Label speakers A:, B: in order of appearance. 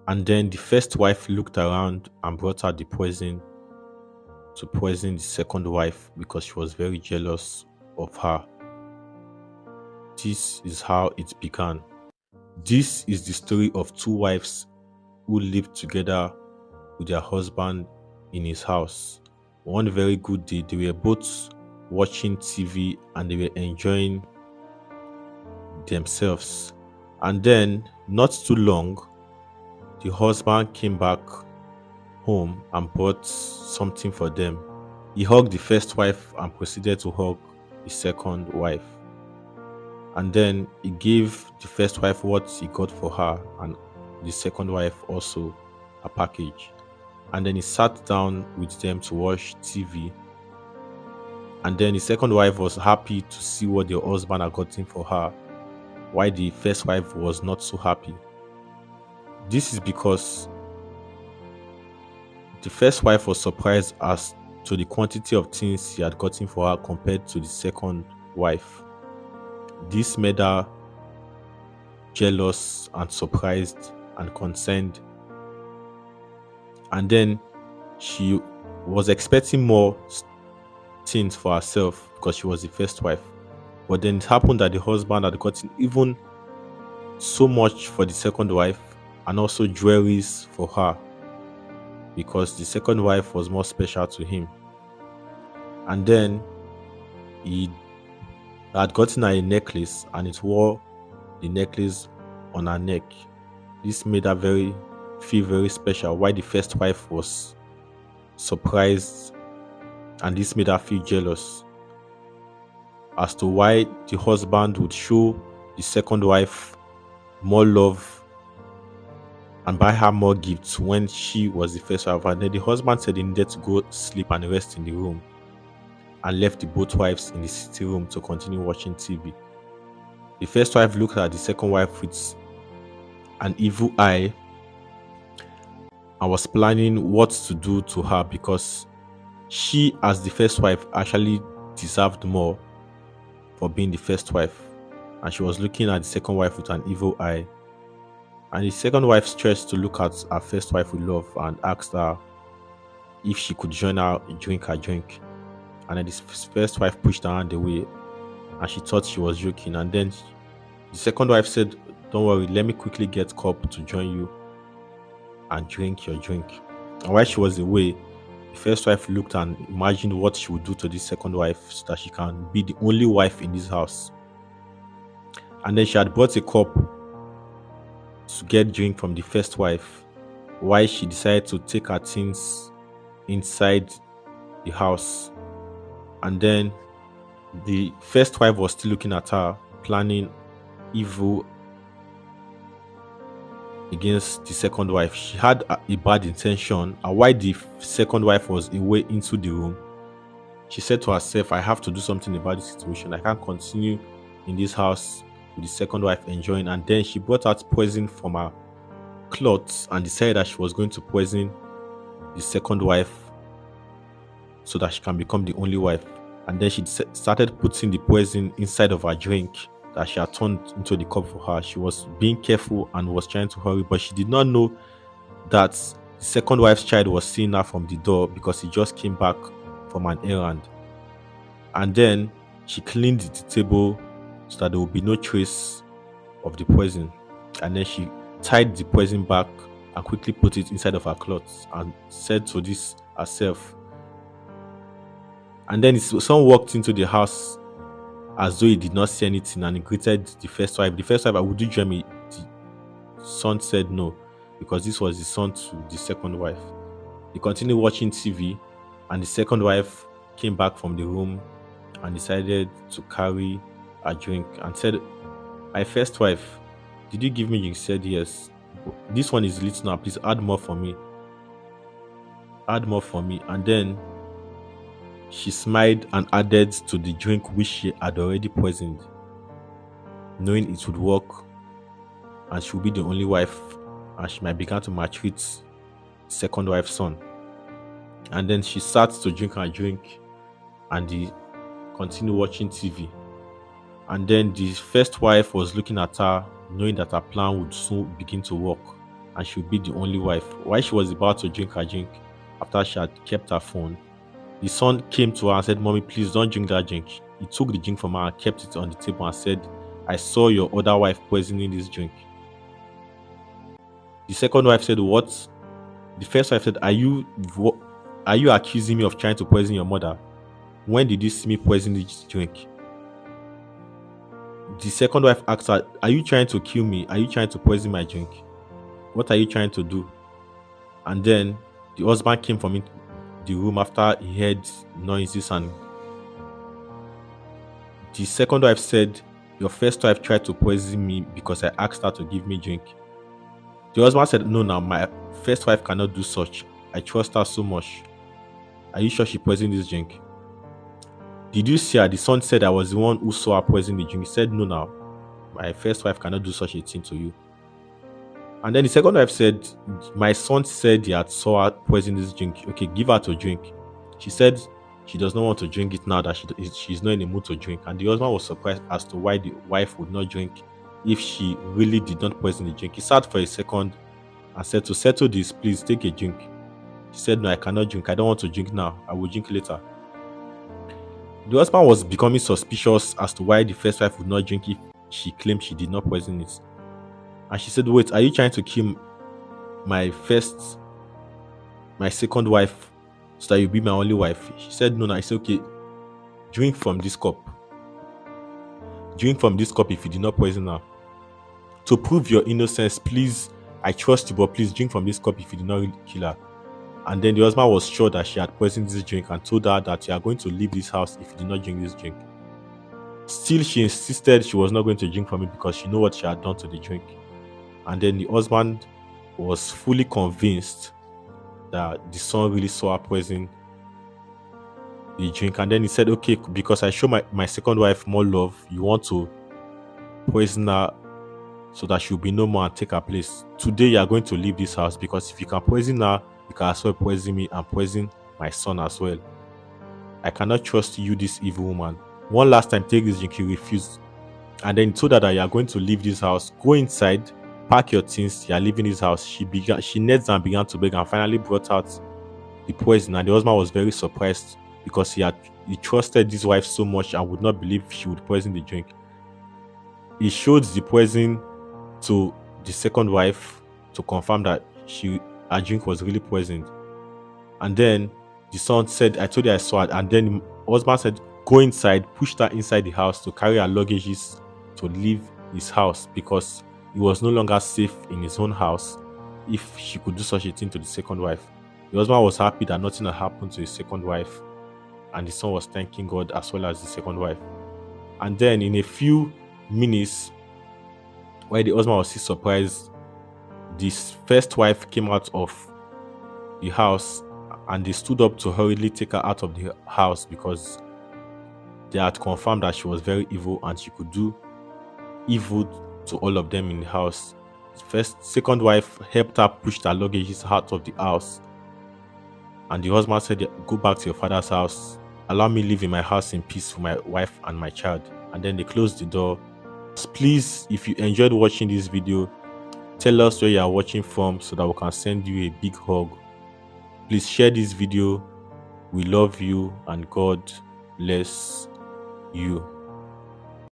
A: And then the first wife looked around and brought out the poison to poison the second wife because she was very jealous of her. This is how it began. This is the story of two wives who lived together with their husband in his house. One very good day, they were both watching TV and they were enjoying themselves. And then, not too long, the husband came back home and bought something for them. He hugged the first wife and proceeded to hug the second wife. And then he gave the first wife what he got for her, and the second wife also a package. And then he sat down with them to watch TV. And then the second wife was happy to see what the husband had gotten for her, while the first wife was not so happy. This is because the first wife was surprised as to the quantity of things he had gotten for her compared to the second wife. This made her jealous and surprised and concerned. And then she was expecting more things for herself because she was the first wife. But then it happened that the husband had gotten even so much for the second wife and also jewelries for her because the second wife was more special to him. And then he had gotten her a necklace and it wore the necklace on her neck. This made her feel very special, while the first wife was surprised, and this made her feel jealous as to why the husband would show the second wife more love and buy her more gifts when she was the first wife. And then the husband said he needed to go sleep and rest in the room and left the both wives in the sitting room to continue watching TV. The first wife looked at the second wife with an evil eye and was planning what to do to her because she, as the first wife, actually deserved more for being the first wife. And she was looking at the second wife with an evil eye. And the second wife stretched to look at her first wife with love and asked her if she could join her drink her drink. And then the first wife pushed her hand away and she thought she was joking. And then the second wife said, "Don't worry, let me quickly get cup to join you and drink your drink." And while she was away, the first wife looked and imagined what she would do to the second wife so that she can be the only wife in this house. And then she had brought a cup to get drink from the first wife, while she decided to take her things inside the house. And then the first wife was still looking at her, planning evil against the second wife. She had a bad intention, and while the second wife was away into the room, she said to herself, "I have to do something about this situation. I can't continue in this house with the second wife enjoying." And then she brought out poison from her clothes and decided that she was going to poison the second wife so that she can become the only wife. And then she started putting the poison inside of her drink that she had turned into the cup for her. She was being careful and was trying to hurry, but she did not know that the second wife's child was seeing her from the door because he just came back from an errand. And then she cleaned the table so that there would be no trace of the poison. And then she tied the poison back and quickly put it inside of her clothes and said to this herself. And then his son walked into the house as though he did not see anything and he greeted the first wife. The first wife, "Would you join me?" The son said no, because this was the son to the second wife. They continued watching TV and the second wife came back from the room and decided to carry a drink and said, "My first wife, did you give me drink?" She said, "Yes. This one is little now. Please add more for me. Add more for me." And then she smiled and added to the drink which she had already poisoned, knowing it would work and she would be the only wife and she might begin to maltreat the second wife's son. And then she sat to drink her drink and they continued watching TV. And then the first wife was looking at her, knowing that her plan would soon begin to work and she would be the only wife. While she was about to drink her drink, after she had kept her phone, the son came to her and said, "Mommy, please don't drink that drink." He took the drink from her and kept it on the table and said, "I saw your other wife poisoning this drink." The second wife said, "What?" The first wife said, Are you accusing me of trying to poison your mother? When did you see me poison this drink?" The second wife asked her, "Are you trying to kill me? Are you trying to poison my drink? What are you trying to do?" And then the husband came from the room after he heard noises, and the second wife said, "Your first wife tried to poison me because I asked her to give me drink." The husband said, "No, now my first wife cannot do such. I trust her so much. Are you sure she poisoned this drink?" "Did you see her?" The son said, "I was the one who saw her poison the drink." He said, "No, now my first wife cannot do such a thing to you." And then the second wife said, "My son said he had saw her poison this drink. Okay, give her to drink." She said she does not want to drink it now that she's not in the mood to drink. And the husband was surprised as to why the wife would not drink if she really did not poison the drink. He sat for a second and said, "To settle this, please take a drink." She said, "No, I cannot drink. I don't want to drink now. I will drink later." The husband was becoming suspicious as to why the first wife would not drink if she claimed she did not poison it. And she said, "Wait, are you trying to kill my second wife so that you'll be my only wife?" She said, "No, no." I said, "Okay, drink from this cup. Drink from this cup if you did not poison her. To prove your innocence, please, I trust you, but please drink from this cup if you did not really kill her." And then the husband was sure that she had poisoned this drink and told her that you are going to leave this house if you did not drink this drink. Still, she insisted she was not going to drink from it because she knew what she had done to the drink. And then the husband was fully convinced that the son really saw her poison the drink. And then he said, "Okay, because I show my second wife more love, you want to poison her so that she'll be no more and take her place. Today, you are going to leave this house because if you can poison her, you can as well poison me and poison my son as well. I cannot trust you, this evil woman. One last time, take this drink." He refused. And then he told her that you are going to leave this house. Go inside, pack your things, you are leaving this house. She knelt and began to beg and finally brought out the poison. And the husband was very surprised because he trusted his wife so much and would not believe she would poison the drink. He showed the poison to the second wife to confirm that her drink was really poisoned. And then the son said, "I told you I saw it." And then the husband said, "Go inside," pushed her inside the house to carry her luggages to leave his house because he was no longer safe in his own house if she could do such a thing to the second wife. The husband was happy that nothing had happened to his second wife, and the son was thanking God as well as the second wife. And then in a few minutes, while the husband was still surprised, this first wife came out of the house and they stood up to hurriedly take her out of the house because they had confirmed that she was very evil and she could do evil to all of them in the house. Second wife helped her push her luggage out of the house, and the husband said, "Go back to your father's house. Allow me live in my house in peace for my wife and my child." And then they closed the door. Please, if you enjoyed watching this video, tell us where you are watching from so that we can send you a big hug. Please share this video. We love you and God bless you.